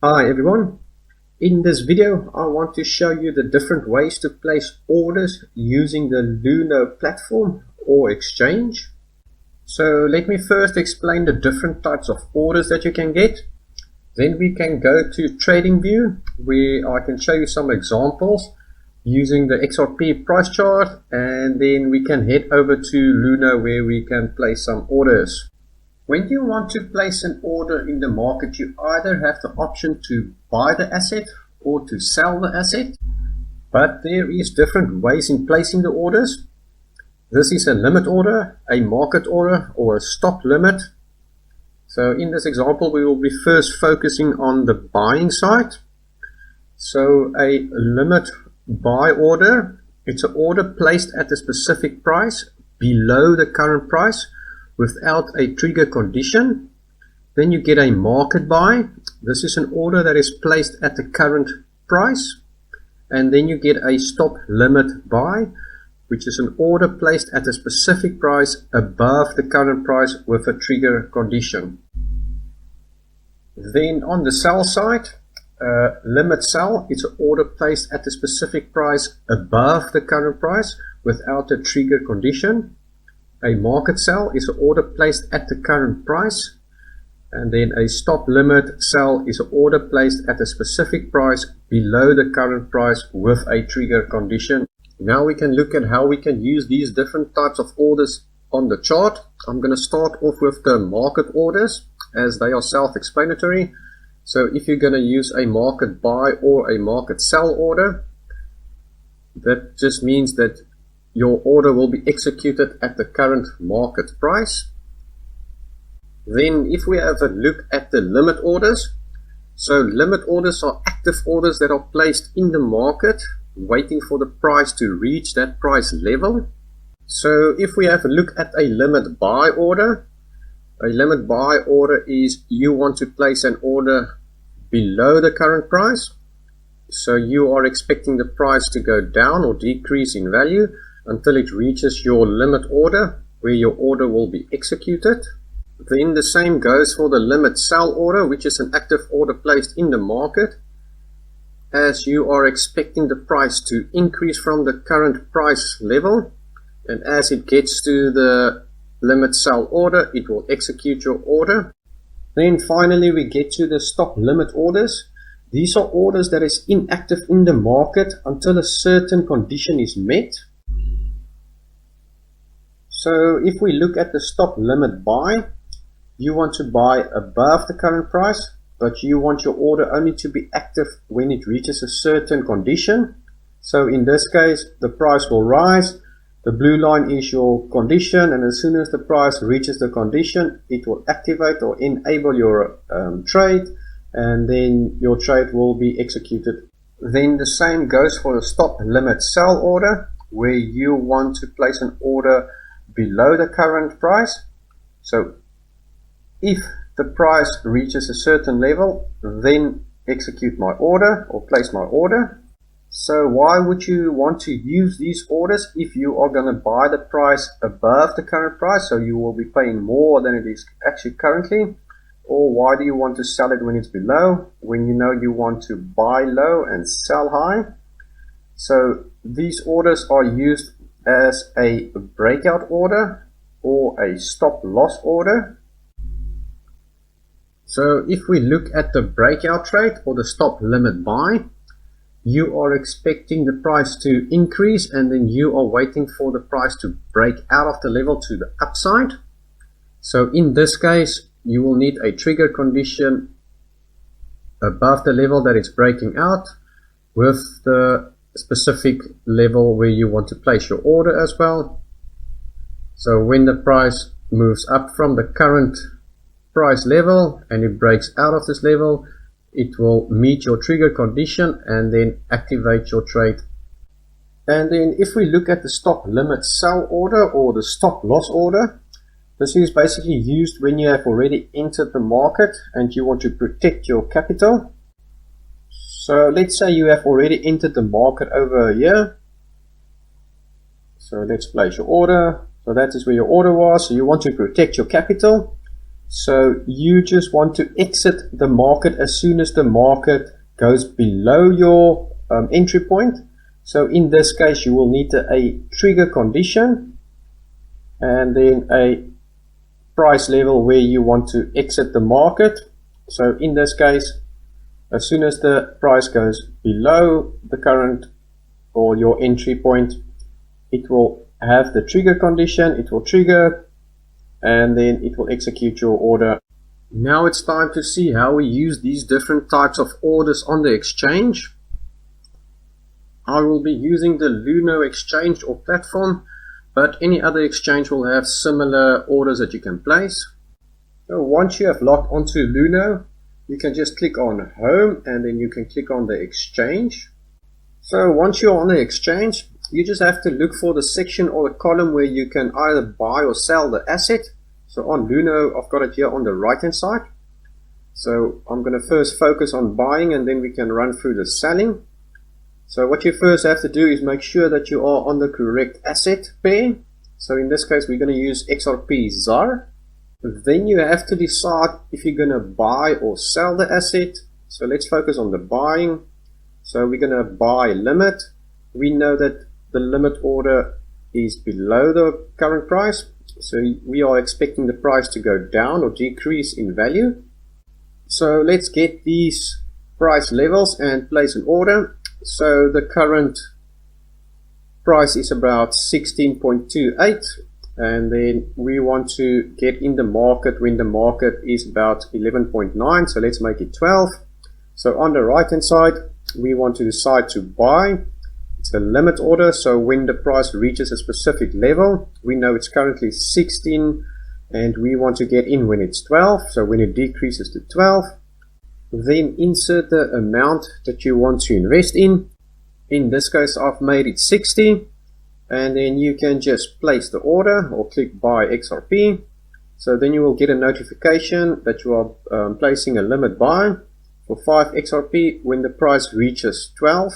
Hi everyone, in this video I want to show you the different ways to place orders using the Luno platform or exchange. So let me first explain the different types of orders that you can get. Then we can go to TradingView where I can show you some examples using the XRP price chart, and then we can head over to Luno where we can place some orders. When you want to place an order in the market, you either have the option to buy the asset or to sell the asset, but there is different ways in placing the orders. This is a limit order, a market order, or a stop limit. So in this example, we will be first focusing on the buying side. So a limit buy order, it's an order placed at a specific price below the current price without a trigger condition. Then you get a market buy. This is an order that is placed at the current price. And then you get a stop limit buy, which is an order placed at a specific price above the current price with a trigger condition. Then on the sell side, limit sell, it's an order placed at a specific price above the current price without a trigger condition. A market sell is an order placed at the current price, and then a stop limit sell is an order placed at a specific price below the current price with a trigger condition. Now we can look at how we can use these different types of orders on the chart. I'm going to start off with the market orders as they are self-explanatory. So if you're going to use a market buy or a market sell order, that just means that your order will be executed at the current market price. Then if we have a look at the limit orders, so limit orders are active orders that are placed in the market waiting for the price to reach that price level. So if we have a look at a limit buy order is you want to place an order below the current price. So you are expecting the price to go down or decrease in value until it reaches your limit order where your order will be executed. Then the same goes for the limit sell order, which is an active order placed in the market as you are expecting the price to increase from the current price level, and as it gets to the limit sell order, it will execute your order. Then finally we get to the stop limit orders. These are orders that is inactive in the market until a certain condition is met. So if we look at the stop limit buy, you want to buy above the current price, but you want your order only to be active when it reaches a certain condition. So in this case, the price will rise. The blue line is your condition, and as soon as the price reaches the condition, it will activate or enable your trade, and then your trade will be executed. Then the same goes for the stop limit sell order, where you want to place an order below the current price. So if the price reaches a certain level, then execute my order or place my order. So why would you want to use these orders if you are going to buy the price above the current price, so you will be paying more than it is actually currently? Or why do you want to sell it when it's below, when you know you want to buy low and sell high? So these orders are used as a breakout order or a stop loss order. So if we look at the breakout trade or the stop limit buy, you are expecting the price to increase, and then you are waiting for the price to break out of the level to the upside. So in this case, you will need a trigger condition above the level that it's breaking out with the specific level where you want to place your order as well. So when the price moves up from the current price level and it breaks out of this level, it will meet your trigger condition and then activate your trade. And then if we look at the stop limit sell order or the stop loss order, this is basically used when you have already entered the market and you want to protect your capital. So let's say you have already entered the market over here. So let's place your order. So that is where your order was. So you want to protect your capital. So you just want to exit the market as soon as the market goes below your entry point. So in this case, you will need a trigger condition and then a price level where you want to exit the market. So in this case, as soon as the price goes below the current or your entry point, it will have the trigger condition, it will trigger, and then it will execute your order. Now it's time to see how we use these different types of orders on the exchange. I will be using the Luno exchange or platform, but any other exchange will have similar orders that you can place. So once you have logged onto Luno, you can just click on Home and then you can click on the exchange. So once you're on the exchange, you just have to look for the section or the column where you can either buy or sell the asset. So on Luno, I've got it here on the right hand side. So I'm going to first focus on buying and then we can run through the selling. So what you first have to do is make sure that you are on the correct asset pair. So in this case, we're going to use XRP ZAR. Then you have to decide if you're going to buy or sell the asset. So let's focus on the buying. So we're going to buy limit. We know that the limit order is below the current price. So we are expecting the price to go down or decrease in value. So let's get these price levels and place an order. So the current price is about 16.28, and then we want to get in the market when the market is about 11.9. So let's make it 12. So on the right hand side, we want to decide to buy. It's a limit order, so when the price reaches a specific level, we know it's currently 16 and we want to get in when it's 12. So when it decreases to 12, then insert the amount that you want to invest in. In this case, I've made it 60, and then you can just place the order or click buy XRP. So then you will get a notification that you are placing a limit buy for 5 XRP when the price reaches 12,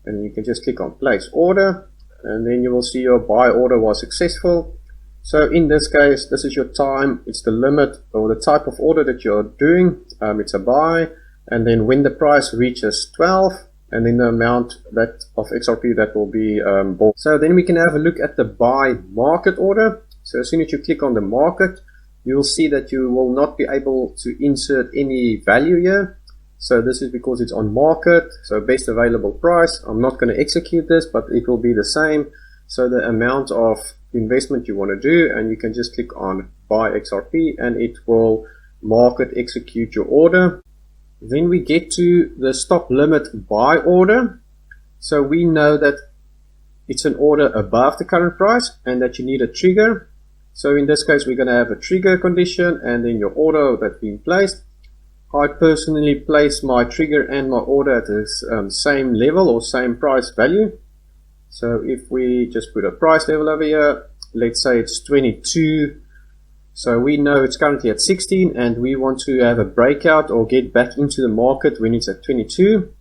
and you can just click on place order, and then you will see your buy order was successful. So in this case, this is your time, it's the limit or the type of order that you're doing. It's a buy, and then when the price reaches 12, and then the amount that of XRP that will be bought. So then we can have a look at the buy market order. So as soon as you click on the market, you will see that you will not be able to insert any value here. So this is because it's on market, so best available price. I'm not going to execute this, but it will be the same. So the amount of investment you want to do, and you can just click on buy XRP and it will market execute your order. Then we get to the stop limit buy order. So we know that it's an order above the current price and that you need a trigger. So in this case, we're going to have a trigger condition and then your order that's being placed. I personally place my trigger and my order at the same level or same price value. So if we just put a price level over here, let's say it's 22. So we know it's currently at 16 and we want to have a breakout or get back into the market when it's at 22.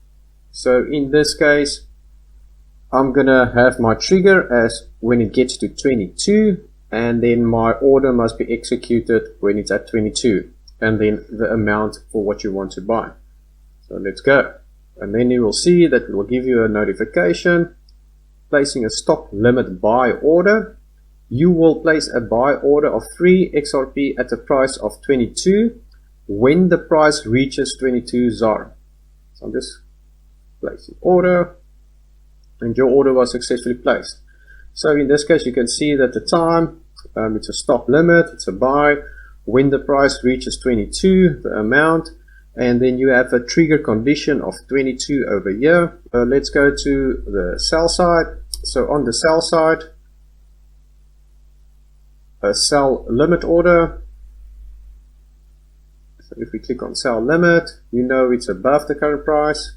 So in this case, I'm going to have my trigger as when it gets to 22, and then my order must be executed when it's at 22, and then the amount for what you want to buy. So let's go. And then you will see that it will give you a notification placing a stop limit buy order. You will place a buy order of 3 XRP at a price of 22 when the price reaches 22 ZAR. So I'm just placing order, and your order was successfully placed. So in this case, you can see that the time, it's a stop limit, it's a buy. When the price reaches 22, the amount, and then you have a trigger condition of 22 over here. Let's go to the sell side. So on the sell side, a sell limit order. So if we click on sell limit, you know it's above the current price.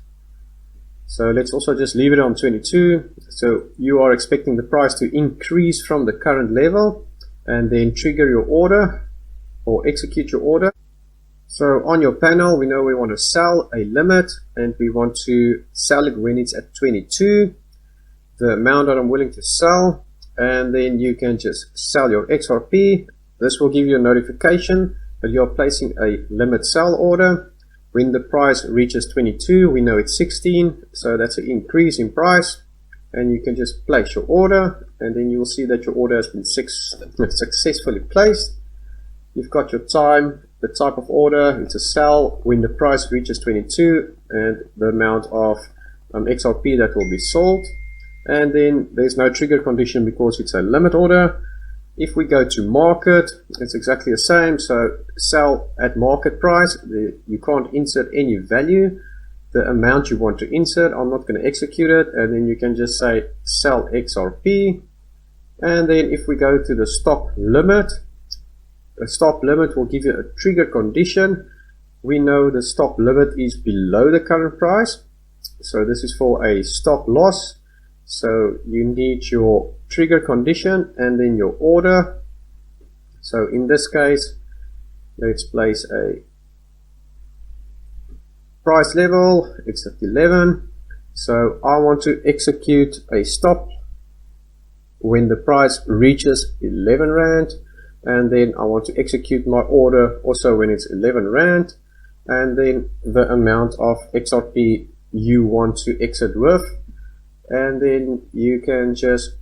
So let's also just leave it on 22. So you are expecting the price to increase from the current level and then trigger your order or execute your order. So on your panel, we know we want to sell a limit and we want to sell it when it's at 22, the amount that I'm willing to sell, and then you can just sell your XRP. This will give you a notification that you're placing a limit sell order. When the price reaches 22, we know it's 16, so that's an increase in price, and you can just place your order, and then you will see that your order has been successfully placed. You've got your time, the type of order, it's a sell when the price reaches 22, and the amount of XRP that will be sold. And then there's no trigger condition because it's a limit order. If we go to market, it's exactly the same. So sell at market price, you can't insert any value. The amount you want to insert, I'm not going to execute it, and then you can just say sell XRP. And then if we go to the stop limit, a stop limit will give you a trigger condition. We know the stop limit is below the current price, so this is for a stop loss. So you need your trigger condition and then your order. So in this case, let's place a price level, it's at 11. So I want to execute a stop when the price reaches 11 Rand. And then I want to execute my order also when it's 11 Rand, and then the amount of XRP you want to exit with, and then you can just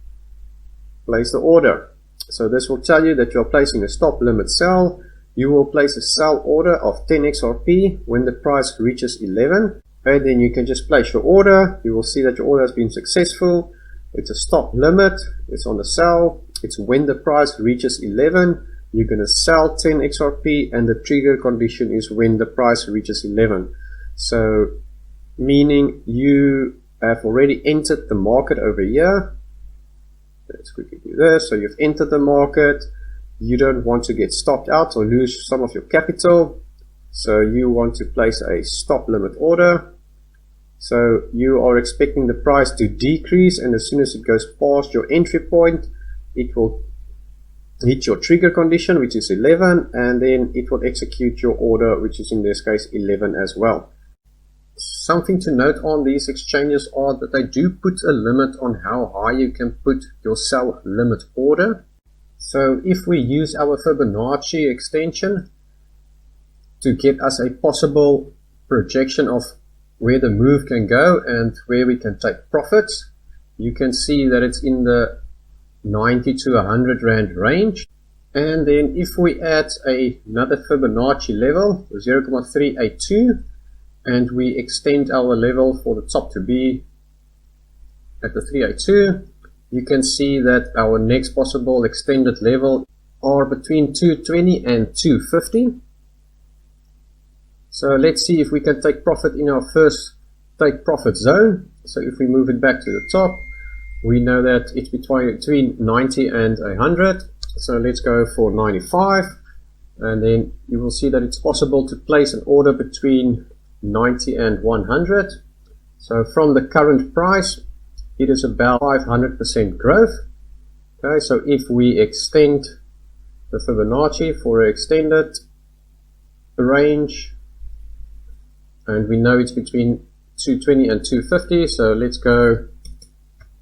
place the order. So this will tell you that you're placing a stop limit sell. You will place a sell order of 10 XRP when the price reaches 11, and then you can just place your order. You will see that your order has been successful. It's a stop limit, it's on the sell. It's when the price reaches 11, you're going to sell 10 XRP, and the trigger condition is when the price reaches 11. So, meaning you have already entered the market over here. Let's quickly do this. So you've entered the market. You don't want to get stopped out or lose some of your capital. So you want to place a stop limit order. So you are expecting the price to decrease, and as soon as it goes past your entry point, it will hit your trigger condition, which is 11, and then it will execute your order, which is in this case 11 as well. Something to note on these exchanges are that they do put a limit on how high you can put your sell limit order. So if we use our Fibonacci extension to get us a possible projection of where the move can go and where we can take profits, you can see that it's in the 90 to 100 Rand range. And then if we add another Fibonacci level, 0.382, and we extend our level for the top to be at the 382, you can see that our next possible extended level are between 220 and 250. So let's see if we can take profit in our first take profit zone. So if we move it back to the top, we know that it's between 90 and 100. So let's go for 95. And then you will see that it's possible to place an order between 90 and 100. So from the current price, it is about 500% growth. Okay, so if we extend the Fibonacci for an extended range, and we know it's between 220 and 250, so let's go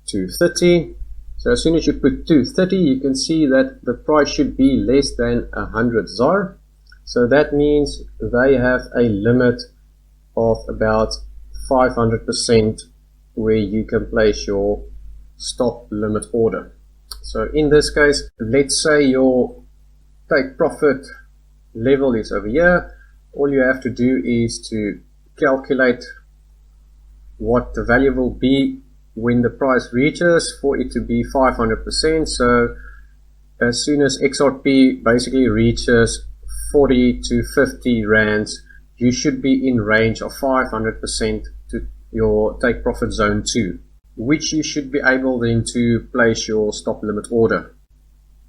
230. So as soon as you put 230, you can see that the price should be less than 100 ZAR. So that means they have a limit of about 500% where you can place your stop limit order. So in this case, let's say your take profit level is over here. All you have to do is to calculate what the value will be when the price reaches for it to be 500%. So as soon as XRP basically reaches 40 to 50 rands, you should be in range of 500% to your take profit zone 2, which you should be able then to place your stop limit order.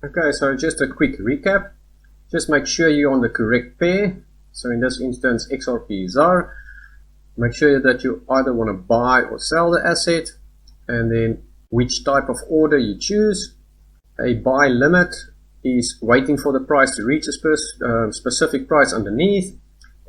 Okay, so just a quick recap. Just make sure you're on the correct pair. So in this instance, XRP ZAR. Make sure that you either want to buy or sell the asset, and then which type of order you choose. A buy limit is waiting for the price to reach a specific price underneath.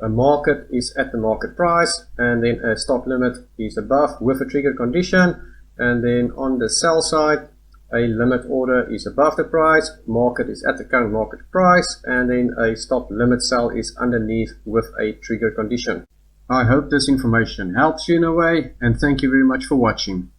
A market is at the market price, and then a stop limit is above with a trigger condition. And then on the sell side, a limit order is above the price, market is at the current market price, and then a stop limit sell is underneath with a trigger condition. I hope this information helps you in a way, and thank you very much for watching.